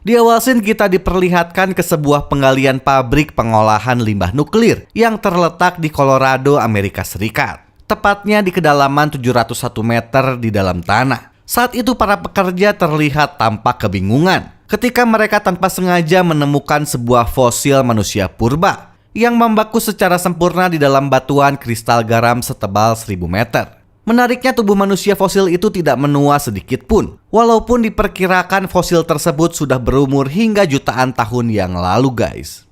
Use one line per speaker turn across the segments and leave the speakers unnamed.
Di awal scene kita diperlihatkan ke sebuah penggalian pabrik pengolahan limbah nuklir yang terletak di Colorado, Amerika Serikat. Tepatnya di kedalaman 701 meter di dalam tanah. Saat itu para pekerja terlihat tampak kebingungan ketika mereka tanpa sengaja menemukan sebuah fosil manusia purba yang membeku secara sempurna di dalam batuan kristal garam setebal 1000 meter. Menariknya, tubuh manusia fosil itu tidak menua sedikit pun, walaupun diperkirakan fosil tersebut sudah berumur hingga jutaan tahun yang lalu, guys.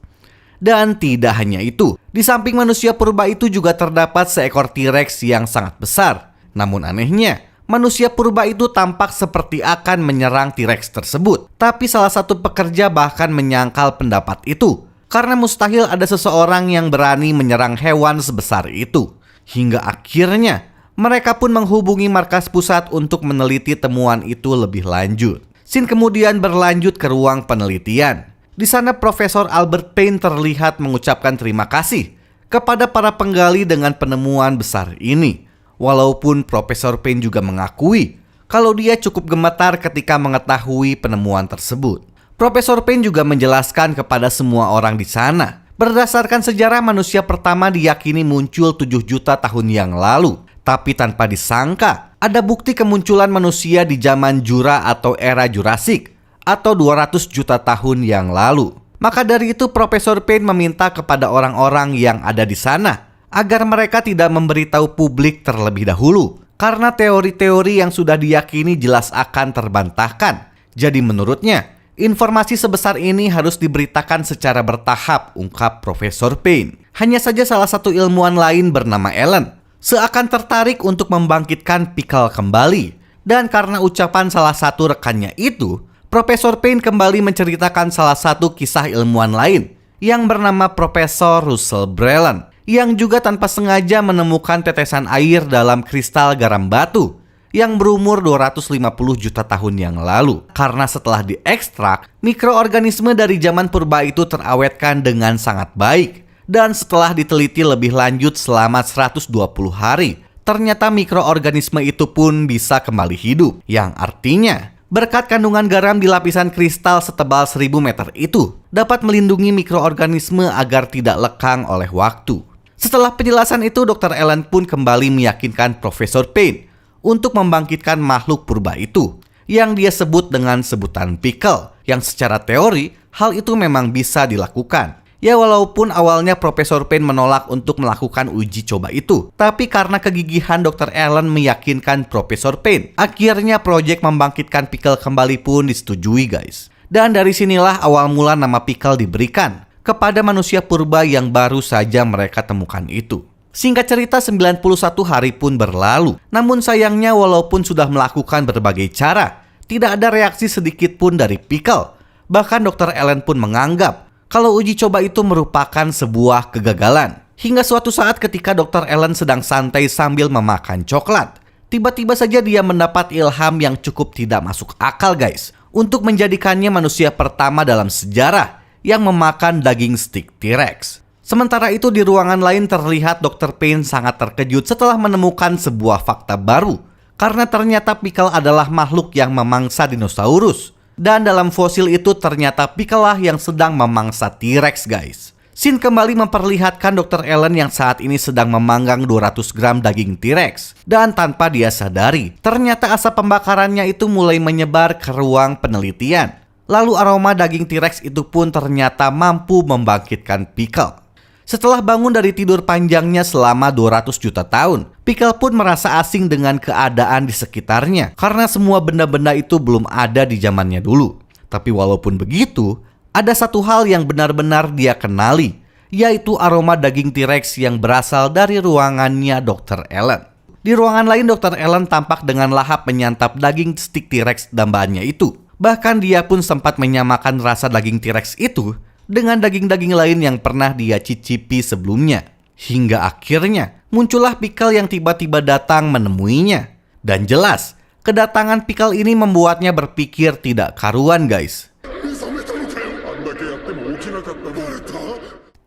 Dan tidak hanya itu, di samping manusia purba itu juga terdapat seekor T-Rex yang sangat besar. Namun anehnya, manusia purba itu tampak seperti akan menyerang T-Rex tersebut. Tapi salah satu pekerja bahkan menyangkal pendapat itu, karena mustahil ada seseorang yang berani menyerang hewan sebesar itu. Hingga akhirnya mereka pun menghubungi markas pusat untuk meneliti temuan itu lebih lanjut. Scene kemudian berlanjut ke ruang penelitian. Di sana Profesor Albert Payne terlihat mengucapkan terima kasih kepada para penggali dengan penemuan besar ini. Walaupun Profesor Payne juga mengakui kalau dia cukup gemetar ketika mengetahui penemuan tersebut. Profesor Payne juga menjelaskan kepada semua orang di sana, berdasarkan sejarah manusia pertama diyakini muncul 7 juta tahun yang lalu. Tapi tanpa disangka, ada bukti kemunculan manusia di zaman Jura atau era Jurassic, atau 200 juta tahun yang lalu. Maka dari itu Profesor Payne meminta kepada orang-orang yang ada di sana agar mereka tidak memberitahu publik terlebih dahulu, karena teori-teori yang sudah diyakini jelas akan terbantahkan. Jadi menurutnya, informasi sebesar ini harus diberitakan secara bertahap, ungkap Profesor Payne. Hanya saja salah satu ilmuwan lain bernama Ellen seakan tertarik untuk membangkitkan Pickle kembali. Dan karena ucapan salah satu rekannya itu, Profesor Payne kembali menceritakan salah satu kisah ilmuwan lain yang bernama Profesor Russell Breland, yang juga tanpa sengaja menemukan tetesan air dalam kristal garam batu yang berumur 250 juta tahun yang lalu. Karena setelah diekstrak, mikroorganisme dari zaman purba itu terawetkan dengan sangat baik. Dan setelah diteliti lebih lanjut selama 120 hari, ternyata mikroorganisme itu pun bisa kembali hidup. Yang artinya, berkat kandungan garam di lapisan kristal setebal 1000 meter itu, dapat melindungi mikroorganisme agar tidak lekang oleh waktu. Setelah penjelasan itu, Dr. Ellen pun kembali meyakinkan Profesor Payne untuk membangkitkan makhluk purba itu, yang dia sebut dengan sebutan Pickle, yang secara teori, hal itu memang bisa dilakukan. Ya, walaupun awalnya Profesor Payne menolak untuk melakukan uji coba itu, tapi karena kegigihan Dr. Ellen meyakinkan Profesor Payne, akhirnya proyek membangkitkan Pickle kembali pun disetujui, guys. Dan dari sinilah awal mula nama Pickle diberikan kepada manusia purba yang baru saja mereka temukan itu. Singkat cerita, 91 hari pun berlalu. Namun sayangnya walaupun sudah melakukan berbagai cara, tidak ada reaksi sedikit pun dari Pickle. Bahkan Dr. Ellen pun menganggap kalau uji coba itu merupakan sebuah kegagalan. Hingga suatu saat ketika Dr. Ellen sedang santai sambil memakan coklat, tiba-tiba saja dia mendapat ilham yang cukup tidak masuk akal, guys, untuk menjadikannya manusia pertama dalam sejarah yang memakan daging stik T-Rex. Sementara itu di ruangan lain terlihat Dr. Payne sangat terkejut setelah menemukan sebuah fakta baru, karena ternyata Pickle adalah makhluk yang memangsa dinosaurus. Dan dalam fosil itu ternyata Pickle lah yang sedang memangsa T-Rex, guys. Scene kembali memperlihatkan Dr. Ellen yang saat ini sedang memanggang 200 gram daging T-Rex. Dan tanpa dia sadari, ternyata asap pembakarannya itu mulai menyebar ke ruang penelitian. Lalu aroma daging T-Rex itu pun ternyata mampu membangkitkan Pickle. Setelah bangun dari tidur panjangnya selama 200 juta tahun, Pickle pun merasa asing dengan keadaan di sekitarnya karena semua benda-benda itu belum ada di zamannya dulu. Tapi walaupun begitu, ada satu hal yang benar-benar dia kenali, yaitu aroma daging T-Rex yang berasal dari ruangannya Dr. Ellen. Di ruangan lain, Dr. Ellen tampak dengan lahap menyantap daging stik T-Rex dambaannya itu. Bahkan dia pun sempat menyamakan rasa daging T-Rex itu dengan daging-daging lain yang pernah dia cicipi sebelumnya. Hingga akhirnya muncullah Pickle yang tiba-tiba datang menemuinya. Dan jelas, kedatangan Pickle ini membuatnya berpikir tidak karuan, guys.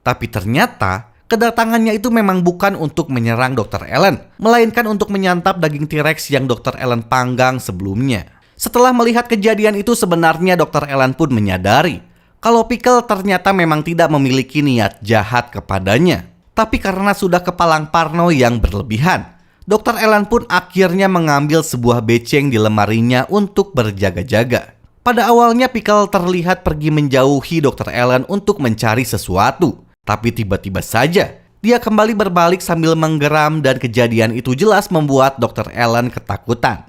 Tapi ternyata kedatangannya itu memang bukan untuk menyerang Dr. Ellen, melainkan untuk menyantap daging T-Rex yang Dr. Ellen panggang sebelumnya. Setelah melihat kejadian itu, sebenarnya Dr. Ellen pun menyadari kalau Pickle ternyata memang tidak memiliki niat jahat kepadanya. Tapi karena sudah kepalang parno yang berlebihan, Dr. Ellen pun akhirnya mengambil sebuah beceng di lemarinya untuk berjaga-jaga. Pada awalnya Pickle terlihat pergi menjauhi Dr. Ellen untuk mencari sesuatu. Tapi tiba-tiba saja dia kembali berbalik sambil menggeram dan kejadian itu jelas membuat Dr. Ellen ketakutan.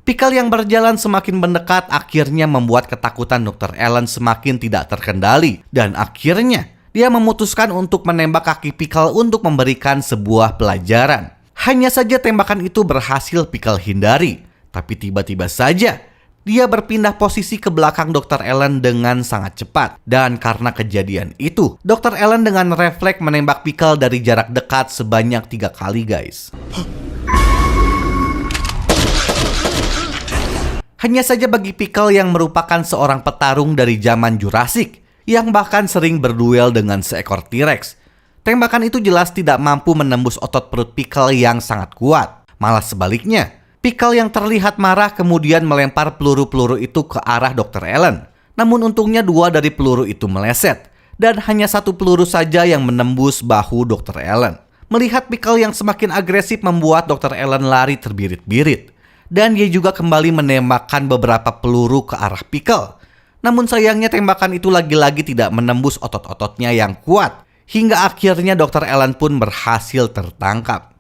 Pickle yang berjalan semakin mendekat akhirnya membuat ketakutan Dr. Ellen semakin tidak terkendali. Dan akhirnya dia memutuskan untuk menembak kaki Pickle untuk memberikan sebuah pelajaran. Hanya saja tembakan itu berhasil Pickle hindari. Tapi tiba-tiba saja dia berpindah posisi ke belakang Dr. Ellen dengan sangat cepat. Dan karena kejadian itu, Dr. Ellen dengan refleks menembak Pickle dari jarak dekat sebanyak 3 kali guys. Hanya saja bagi Pickle yang merupakan seorang petarung dari zaman Jurassic, yang bahkan sering berduel dengan seekor T-Rex, tembakan itu jelas tidak mampu menembus otot perut Pickle yang sangat kuat. Malah sebaliknya, Pickle yang terlihat marah kemudian melempar peluru-peluru itu ke arah Dr. Ellen. Namun untungnya 2 dari peluru itu meleset, dan hanya 1 peluru saja yang menembus bahu Dr. Ellen. Melihat Pickle yang semakin agresif membuat Dr. Ellen lari terbirit-birit. Dan dia juga kembali menembakkan beberapa peluru ke arah Pickle. Namun sayangnya tembakan itu lagi-lagi tidak menembus otot-ototnya yang kuat. Hingga akhirnya Dr. Ellen pun berhasil tertangkap.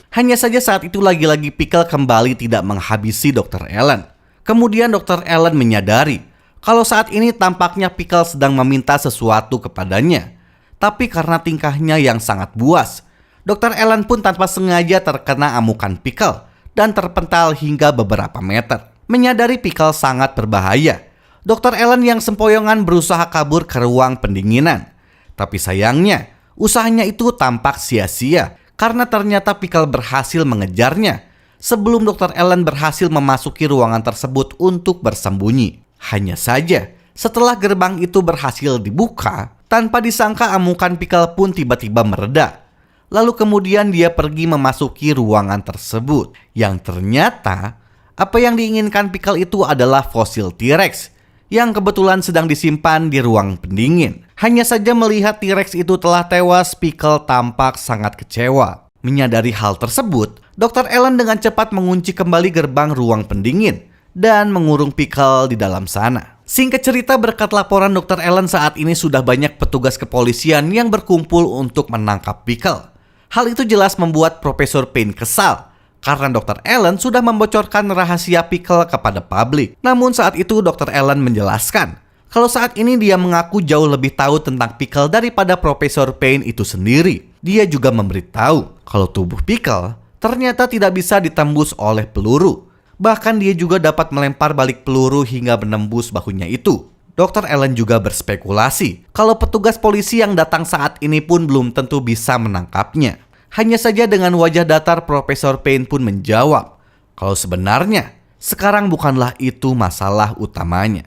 Hanya saja saat itu lagi-lagi Pickle kembali tidak menghabisi Dr. Ellen. Kemudian Dr. Ellen menyadari kalau saat ini tampaknya Pickle sedang meminta sesuatu kepadanya. Tapi karena tingkahnya yang sangat buas, Dr. Ellen pun tanpa sengaja terkena amukan Pickle dan terpental hingga beberapa meter. Menyadari Pickle sangat berbahaya, Dr. Ellen yang sempoyongan berusaha kabur ke ruang pendinginan. Tapi sayangnya, usahanya itu tampak sia-sia karena ternyata Pickle berhasil mengejarnya sebelum Dr. Ellen berhasil memasuki ruangan tersebut untuk bersembunyi. Hanya saja, setelah gerbang itu berhasil dibuka, tanpa disangka amukan Pickle pun tiba-tiba mereda. Lalu kemudian dia pergi memasuki ruangan tersebut. Yang ternyata apa yang diinginkan Pickle itu adalah fosil T-Rex yang kebetulan sedang disimpan di ruang pendingin. Hanya saja melihat T-Rex itu telah tewas, Pickle tampak sangat kecewa. Menyadari hal tersebut, Dr. Ellen dengan cepat mengunci kembali gerbang ruang pendingin dan mengurung Pickle di dalam sana. Singkat cerita, berkat laporan Dr. Ellen saat ini sudah banyak petugas kepolisian yang berkumpul untuk menangkap Pickle. Hal itu jelas membuat Profesor Payne kesal karena Dr. Ellen sudah membocorkan rahasia Pickle kepada publik. Namun saat itu Dr. Ellen menjelaskan kalau saat ini dia mengaku jauh lebih tahu tentang Pickle daripada Profesor Payne itu sendiri. Dia juga memberitahu kalau tubuh Pickle ternyata tidak bisa ditembus oleh peluru. Bahkan dia juga dapat melempar balik peluru hingga menembus bahunya itu. Dr. Ellen juga berspekulasi kalau petugas polisi yang datang saat ini pun belum tentu bisa menangkapnya. Hanya saja dengan wajah datar Profesor Payne pun menjawab kalau sebenarnya sekarang bukanlah itu masalah utamanya.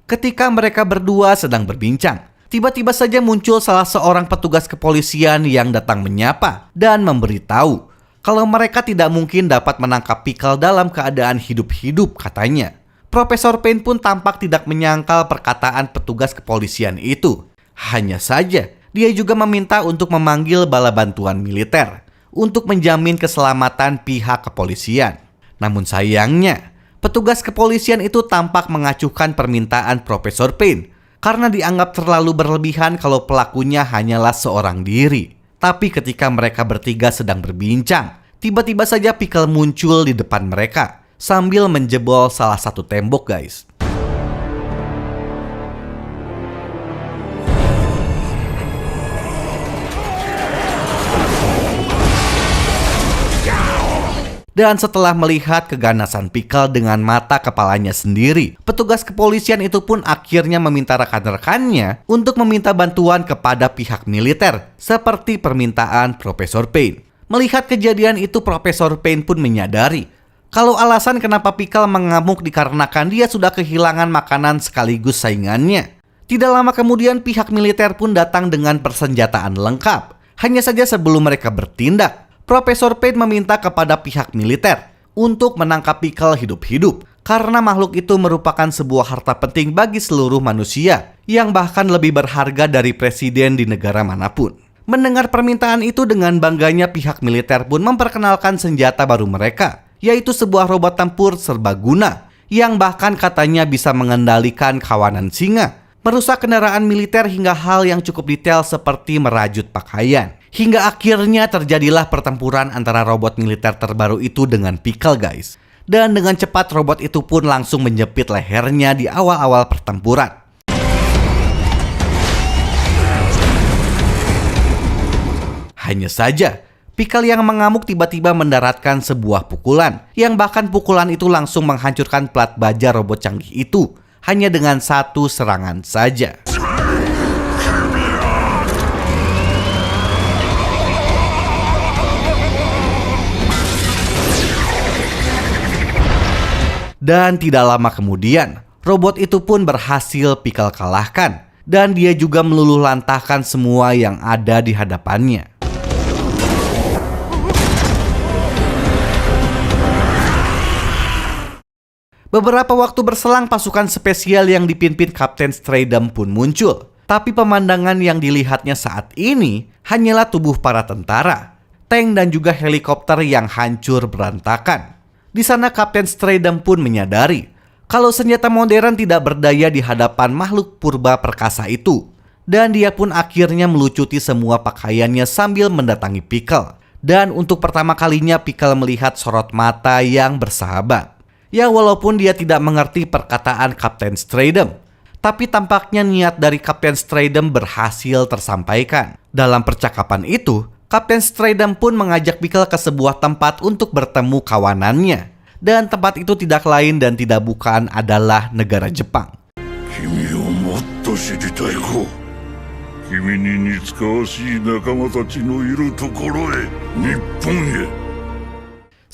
Ketika mereka berdua sedang berbincang, tiba-tiba saja muncul salah seorang petugas kepolisian yang datang menyapa dan memberitahu kalau mereka tidak mungkin dapat menangkap Pickle dalam keadaan hidup-hidup katanya. Profesor Payne pun tampak tidak menyangkal perkataan petugas kepolisian itu. Hanya saja, dia juga meminta untuk memanggil bala bantuan militer untuk menjamin keselamatan pihak kepolisian. Namun sayangnya, petugas kepolisian itu tampak mengacuhkan permintaan Profesor Payne karena dianggap terlalu berlebihan kalau pelakunya hanyalah seorang diri. Tapi ketika mereka bertiga sedang berbincang, tiba-tiba saja Pickle muncul di depan mereka sambil menjebol salah satu tembok guys. Dan setelah melihat keganasan Pickle dengan mata kepalanya sendiri, petugas kepolisian itu pun akhirnya meminta rekan-rekannya untuk meminta bantuan kepada pihak militer, seperti permintaan Profesor Payne. Melihat kejadian itu, Profesor Payne pun menyadari kalau alasan kenapa Pickle mengamuk dikarenakan dia sudah kehilangan makanan sekaligus saingannya. Tidak lama kemudian pihak militer pun datang dengan persenjataan lengkap. Hanya saja sebelum mereka bertindak, Profesor Payne meminta kepada pihak militer untuk menangkap Pickle hidup-hidup karena makhluk itu merupakan sebuah harta penting bagi seluruh manusia yang bahkan lebih berharga dari presiden di negara manapun. Mendengar permintaan itu, dengan bangganya pihak militer pun memperkenalkan senjata baru mereka, yaitu sebuah robot tempur serbaguna yang bahkan katanya bisa mengendalikan kawanan singa, merusak kendaraan militer hingga hal yang cukup detail seperti merajut pakaian. Hingga akhirnya terjadilah pertempuran antara robot militer terbaru itu dengan Pickle, guys. Dan dengan cepat robot itu pun langsung menjepit lehernya di awal-awal pertempuran. Hanya saja, Pickle yang mengamuk tiba-tiba mendaratkan sebuah pukulan, yang bahkan pukulan itu langsung menghancurkan plat baja robot canggih itu, hanya dengan satu serangan saja. Dan tidak lama kemudian, robot itu pun berhasil Pickle kalahkan, dan dia juga meluluh lantahkan semua yang ada di hadapannya. Beberapa waktu berselang, pasukan spesial yang dipimpin Kapten Straydom pun muncul. Tapi pemandangan yang dilihatnya saat ini hanyalah tubuh para tentara, tank dan juga helikopter yang hancur berantakan. Di sana Kapten Straydom pun menyadari kalau senjata modern tidak berdaya di hadapan makhluk purba perkasa itu. Dan dia pun akhirnya melucuti semua pakaiannya sambil mendatangi Pickle. Dan untuk pertama kalinya Pickle melihat sorot mata yang bersahabat. Ya, walaupun dia tidak mengerti perkataan Kapten Straydom, tapi tampaknya niat dari Kapten Straydom berhasil tersampaikan. Dalam percakapan itu, Kapten Straydom pun mengajak Pickle ke sebuah tempat untuk bertemu kawanannya. Dan tempat itu tidak lain dan tidak bukan adalah negara Jepang.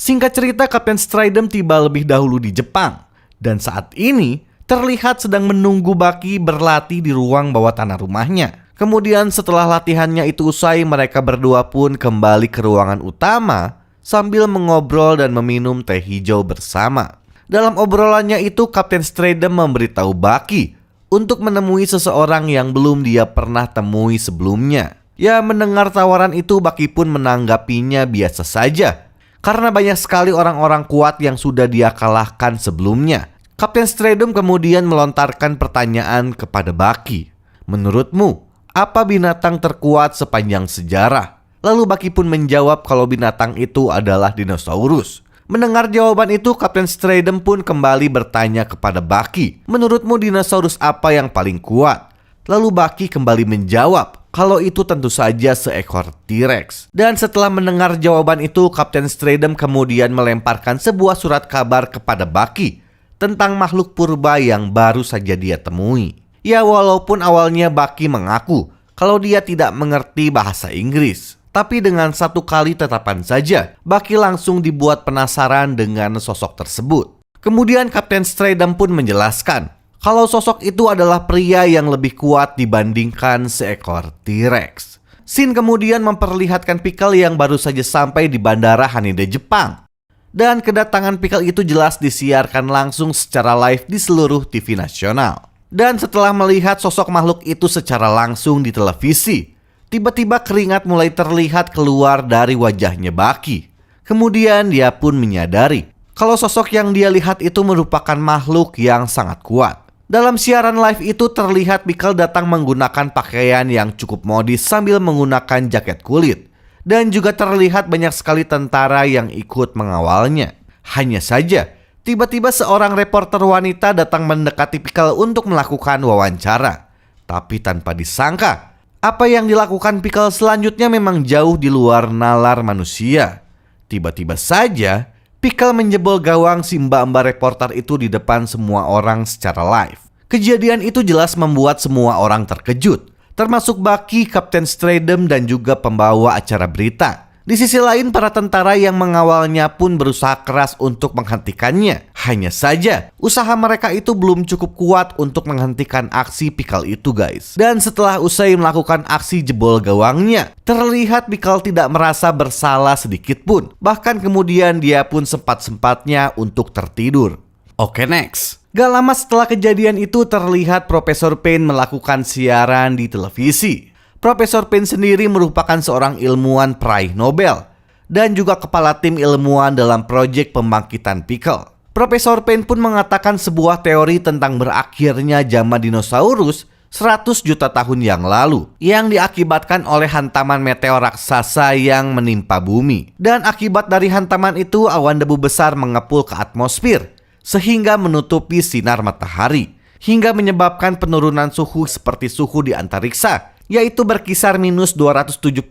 Singkat cerita, Kapten Straydom tiba lebih dahulu di Jepang. Dan saat ini terlihat sedang menunggu Baki berlatih di ruang bawah tanah rumahnya. Kemudian setelah latihannya itu usai, mereka berdua pun kembali ke ruangan utama sambil mengobrol dan meminum teh hijau bersama. Dalam obrolannya itu, Kapten Straydom memberitahu Baki untuk menemui seseorang yang belum dia pernah temui sebelumnya. Ya, mendengar tawaran itu, Baki pun menanggapinya biasa saja, karena banyak sekali orang-orang kuat yang sudah dia kalahkan sebelumnya. Kapten Straydom kemudian melontarkan pertanyaan kepada Baki. Menurutmu, apa binatang terkuat sepanjang sejarah? Lalu Baki pun menjawab kalau binatang itu adalah dinosaurus. Mendengar jawaban itu, Kapten Straydom pun kembali bertanya kepada Baki, menurutmu dinosaurus apa yang paling kuat? Lalu Baki kembali menjawab kalau itu tentu saja seekor T-Rex. Dan setelah mendengar jawaban itu, Kapten Straydom kemudian melemparkan sebuah surat kabar kepada Baki tentang makhluk purba yang baru saja dia temui. Ya, walaupun awalnya Baki mengaku kalau dia tidak mengerti bahasa Inggris, tapi dengan satu kali tatapan saja, Baki langsung dibuat penasaran dengan sosok tersebut. Kemudian Kapten Straydom pun menjelaskan kalau sosok itu adalah pria yang lebih kuat dibandingkan seekor T-Rex. Shin kemudian memperlihatkan Pickle yang baru saja sampai di Bandara Haneda, Jepang. Dan kedatangan Pickle itu jelas disiarkan langsung secara live di seluruh TV nasional. Dan setelah melihat sosok makhluk itu secara langsung di televisi, tiba-tiba keringat mulai terlihat keluar dari wajahnya Baki. Kemudian dia pun menyadari kalau sosok yang dia lihat itu merupakan makhluk yang sangat kuat. Dalam siaran live itu terlihat Pickle datang menggunakan pakaian yang cukup modis sambil menggunakan jaket kulit. Dan juga terlihat banyak sekali tentara yang ikut mengawalnya. Hanya saja, tiba-tiba seorang reporter wanita datang mendekati Pickle untuk melakukan wawancara. Tapi tanpa disangka, apa yang dilakukan Pickle selanjutnya memang jauh di luar nalar manusia. Tiba-tiba saja, Pickle menjebol gawang si mbak-mbak reporter itu di depan semua orang secara live. Kejadian itu jelas membuat semua orang terkejut, termasuk Baki, Kapten Straydom, dan juga pembawa acara berita. Di sisi lain, para tentara yang mengawalnya pun berusaha keras untuk menghentikannya. Hanya saja, usaha mereka itu belum cukup kuat untuk menghentikan aksi Pickle itu, guys. Dan setelah usai melakukan aksi jebol gawangnya, terlihat Pickle tidak merasa bersalah sedikit pun. Bahkan kemudian dia pun sempat-sempatnya untuk tertidur. Oke, next. Gak lama setelah kejadian itu terlihat Profesor Payne melakukan siaran di televisi. Profesor Payne sendiri merupakan seorang ilmuwan peraih Nobel dan juga kepala tim ilmuwan dalam proyek pembangkitan Pickle. Profesor Payne pun mengatakan sebuah teori tentang berakhirnya zaman dinosaurus 100 juta tahun yang lalu yang diakibatkan oleh hantaman meteor raksasa yang menimpa bumi. Dan akibat dari hantaman itu awan debu besar mengepul ke atmosfer sehingga menutupi sinar matahari hingga menyebabkan penurunan suhu seperti suhu di antariksa, yaitu berkisar minus 270,4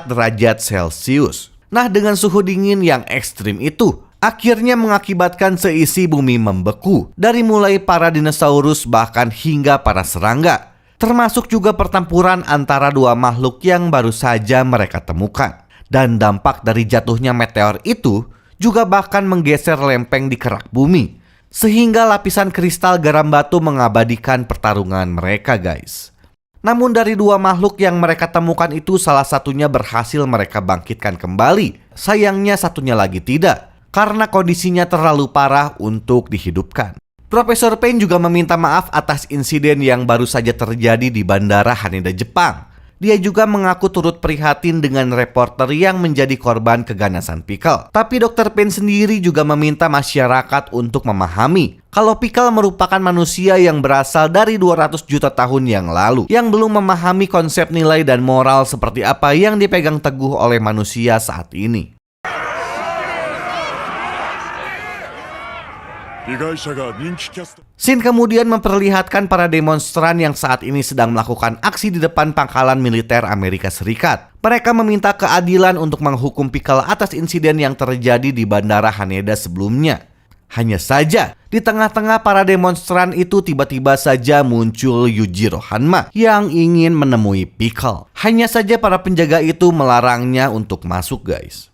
derajat Celcius. Nah, dengan suhu dingin yang ekstrim itu, akhirnya mengakibatkan seisi bumi membeku, dari mulai para dinosaurus bahkan hingga para serangga, termasuk juga pertempuran antara dua makhluk yang baru saja mereka temukan. Dan dampak dari jatuhnya meteor itu juga bahkan menggeser lempeng di kerak bumi, sehingga lapisan kristal garam batu mengabadikan pertarungan mereka, guys. Namun dari dua makhluk yang mereka temukan itu, salah satunya berhasil mereka bangkitkan kembali. Sayangnya satunya lagi tidak, karena kondisinya terlalu parah untuk dihidupkan. Profesor Payne juga meminta maaf atas insiden yang baru saja terjadi di Bandara Haneda, Jepang. Dia juga mengaku turut prihatin dengan reporter yang menjadi korban keganasan Pickle. Tapi Dr. Payne sendiri juga meminta masyarakat untuk memahami kalau Pickle merupakan manusia yang berasal dari 200 juta tahun yang lalu, yang belum memahami konsep nilai dan moral seperti apa yang dipegang teguh oleh manusia saat ini. Scene kemudian memperlihatkan para demonstran yang saat ini sedang melakukan aksi di depan pangkalan militer Amerika Serikat. Mereka meminta keadilan untuk menghukum Pickle atas insiden yang terjadi di Bandara Haneda sebelumnya. Hanya saja, di tengah-tengah para demonstran itu tiba-tiba saja muncul Yujiro Hanma yang ingin menemui Pickle. Hanya saja para penjaga itu melarangnya untuk masuk, guys.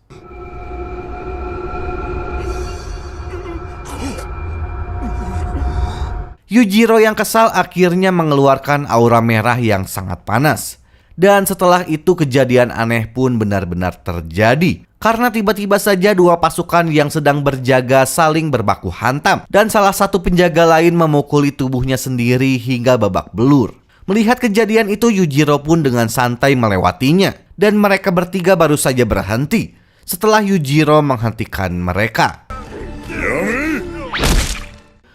Yujiro yang kesal akhirnya mengeluarkan aura merah yang sangat panas. Dan setelah itu kejadian aneh pun benar-benar terjadi. Karena tiba-tiba saja dua pasukan yang sedang berjaga saling berbaku hantam. Dan salah satu penjaga lain memukuli tubuhnya sendiri hingga babak belur. Melihat kejadian itu, Yujiro pun dengan santai melewatinya. Dan mereka bertiga baru saja berhenti setelah Yujiro menghentikan mereka.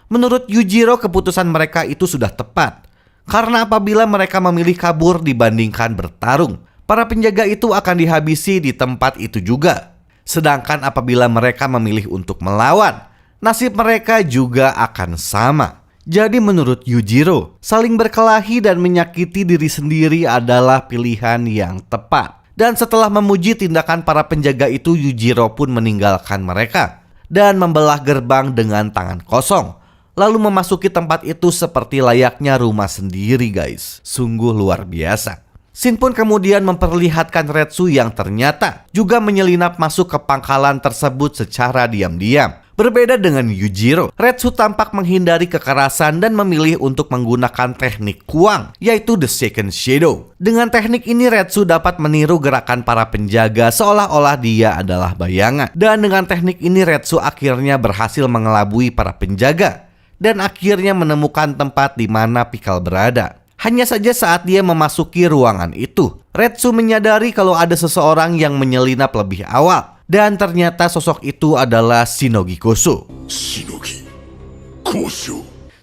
Menurut Yujiro, keputusan mereka itu sudah tepat. Karena apabila mereka memilih kabur dibandingkan bertarung, para penjaga itu akan dihabisi di tempat itu juga. Sedangkan apabila mereka memilih untuk melawan, nasib mereka juga akan sama. Jadi menurut Yujiro, saling berkelahi dan menyakiti diri sendiri adalah pilihan yang tepat. Dan setelah memuji tindakan para penjaga itu, Yujiro pun meninggalkan mereka dan membelah gerbang dengan tangan kosong, lalu memasuki tempat itu seperti layaknya rumah sendiri, guys. Sungguh luar biasa. Scene pun kemudian memperlihatkan Retsu yang ternyata juga menyelinap masuk ke pangkalan tersebut secara diam-diam. Berbeda dengan Yujiro, Retsu tampak menghindari kekerasan dan memilih untuk menggunakan teknik kuang, yaitu The Second Shadow. Dengan teknik ini Retsu dapat meniru gerakan para penjaga seolah-olah dia adalah bayangan. Dan dengan teknik ini Retsu akhirnya berhasil mengelabui para penjaga dan akhirnya menemukan tempat di mana Pickle berada. Hanya saja saat dia memasuki ruangan itu, Retsu menyadari kalau ada seseorang yang menyelinap lebih awal. Dan ternyata sosok itu adalah Shinogi Koso.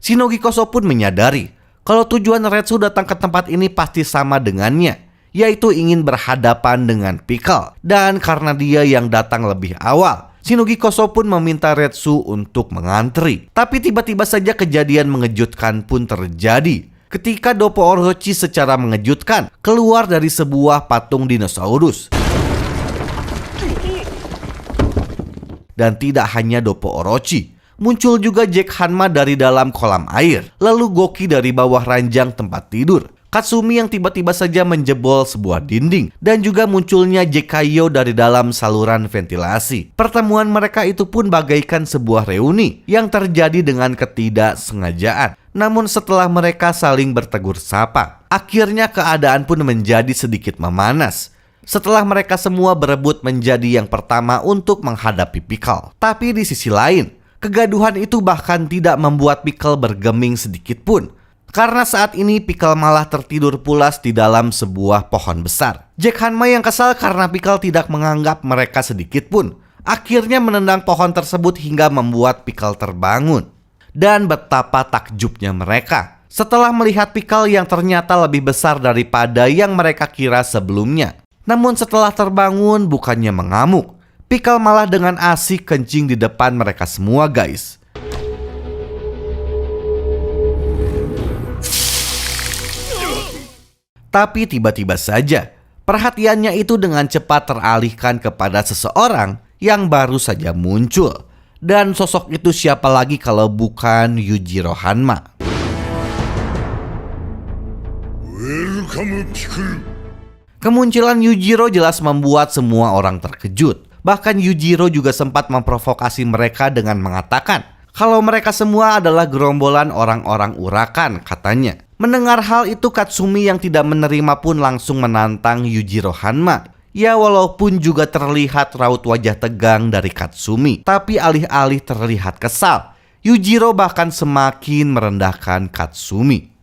Shinogi Koso pun menyadari kalau tujuan Retsu datang ke tempat ini pasti sama dengannya, yaitu ingin berhadapan dengan Pickle. Dan karena dia yang datang lebih awal, Shinogi Koso pun meminta Retsu untuk mengantri. Tapi tiba-tiba saja kejadian mengejutkan pun terjadi ketika Doppo Orochi secara mengejutkan keluar dari sebuah patung dinosaurus. Dan tidak hanya Doppo Orochi, muncul juga Jack Hanma dari dalam kolam air, lalu Goki dari bawah ranjang tempat tidur. Katsumi yang tiba-tiba saja menjebol sebuah dinding, dan juga munculnya Jekayo dari dalam saluran ventilasi. Pertemuan mereka itu pun bagaikan sebuah reuni yang terjadi dengan ketidaksengajaan. Namun setelah mereka saling bertegur sapa, akhirnya keadaan pun menjadi sedikit memanas. Setelah mereka semua berebut menjadi yang pertama untuk menghadapi Pickle. Tapi di sisi lain, kegaduhan itu bahkan tidak membuat Pickle bergeming sedikit pun. Karena saat ini Pickle malah tertidur pulas di dalam sebuah pohon besar. Jack Hanma yang kesal karena Pickle tidak menganggap mereka sedikit pun, akhirnya menendang pohon tersebut hingga membuat Pickle terbangun. Dan betapa takjubnya mereka setelah melihat Pickle yang ternyata lebih besar daripada yang mereka kira sebelumnya. Namun setelah terbangun bukannya mengamuk, Pickle malah dengan asik kencing di depan mereka semua, guys. Tapi tiba-tiba saja, perhatiannya itu dengan cepat teralihkan kepada seseorang yang baru saja muncul. Dan sosok itu siapa lagi kalau bukan Yujiro Hanma.
Welcome, Pickle.
Kemunculan Yujiro jelas membuat semua orang terkejut. Bahkan Yujiro juga sempat memprovokasi mereka dengan mengatakan kalau mereka semua adalah gerombolan orang-orang urakan, katanya. Mendengar hal itu, Katsumi yang tidak menerima pun langsung menantang Yujiro Hanma. Ya, walaupun juga terlihat raut wajah tegang dari Katsumi, tapi alih-alih terlihat kesal, Yujiro bahkan semakin merendahkan Katsumi.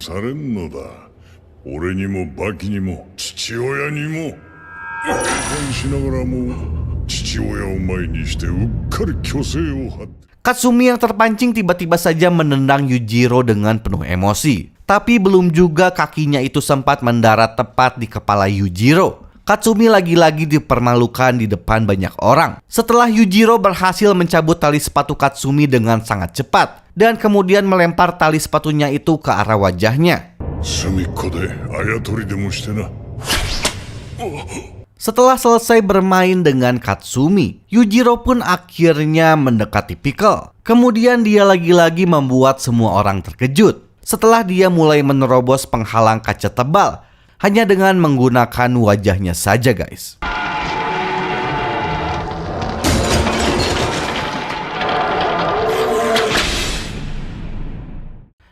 Katsumi yang terpancing tiba-tiba saja menendang Yujiro dengan penuh emosi. Tapi belum juga kakinya itu sempat mendarat tepat di kepala Yujiro, Katsumi lagi-lagi dipermalukan di depan banyak orang. Setelah Yujiro berhasil mencabut tali sepatu Katsumi dengan sangat cepat, dan kemudian melempar tali sepatunya itu ke arah wajahnya. Setelah selesai bermain dengan Katsumi, Yujiro pun akhirnya mendekati Pickle. Kemudian dia lagi-lagi membuat semua orang terkejut. Setelah dia mulai menerobos penghalang kaca tebal, hanya dengan menggunakan wajahnya saja, guys.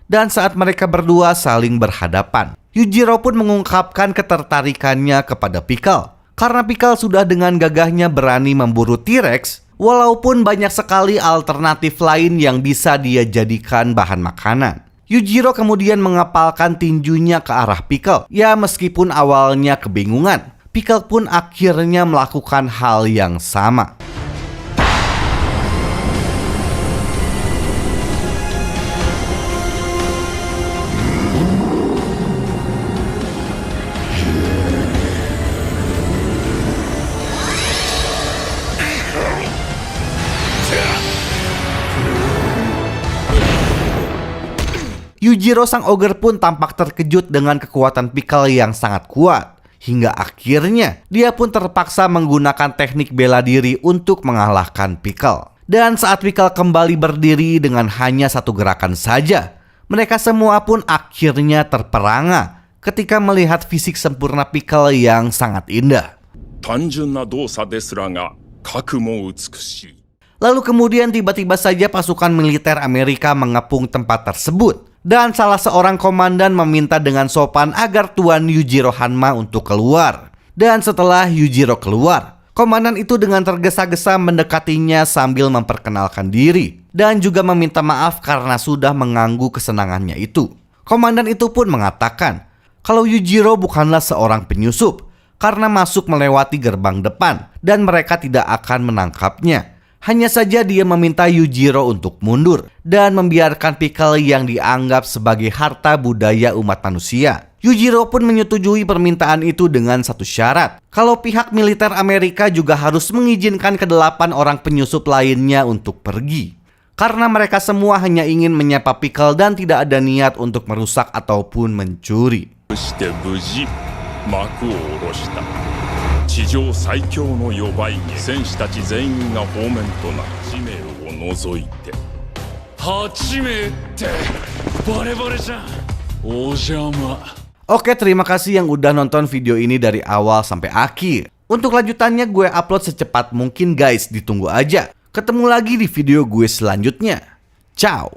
Dan saat mereka berdua saling berhadapan, Yujiro pun mengungkapkan ketertarikannya kepada Pickle. Karena Pickle sudah dengan gagahnya berani memburu T-Rex, walaupun banyak sekali alternatif lain yang bisa dia jadikan bahan makanan. Yujiro kemudian mengepalkan tinjunya ke arah Pickle. Ya, meskipun awalnya kebingungan, Pickle pun akhirnya melakukan hal yang sama. Yujiro sang ogre pun tampak terkejut dengan kekuatan Pickle yang sangat kuat. Hingga akhirnya dia pun terpaksa menggunakan teknik bela diri untuk mengalahkan Pickle. Dan saat Pickle kembali berdiri dengan hanya satu gerakan saja, mereka semua pun akhirnya terperangah ketika melihat fisik sempurna Pickle yang sangat indah. Lalu kemudian tiba-tiba saja pasukan militer Amerika mengepung tempat tersebut. Dan salah seorang komandan meminta dengan sopan agar Tuan Yujiro Hanma untuk keluar. Dan setelah Yujiro keluar, komandan itu dengan tergesa-gesa mendekatinya sambil memperkenalkan diri. Dan juga meminta maaf karena sudah mengganggu kesenangannya itu. Komandan itu pun mengatakan kalau Yujiro bukanlah seorang penyusup karena masuk melewati gerbang depan dan mereka tidak akan menangkapnya. Hanya saja dia meminta Yujiro untuk mundur dan membiarkan Pickle yang dianggap sebagai harta budaya umat manusia. Yujiro pun menyetujui permintaan itu dengan satu syarat, kalau pihak militer Amerika juga harus mengizinkan ke-8 orang penyusup lainnya untuk pergi. Karena mereka semua hanya ingin menyapa Pickle dan tidak ada niat untuk merusak ataupun mencuri. Oke, terima kasih yang udah nonton video ini dari awal sampai akhir. Untuk lanjutannya gue upload secepat mungkin guys, ditunggu aja. Ketemu lagi di video gue selanjutnya. Ciao.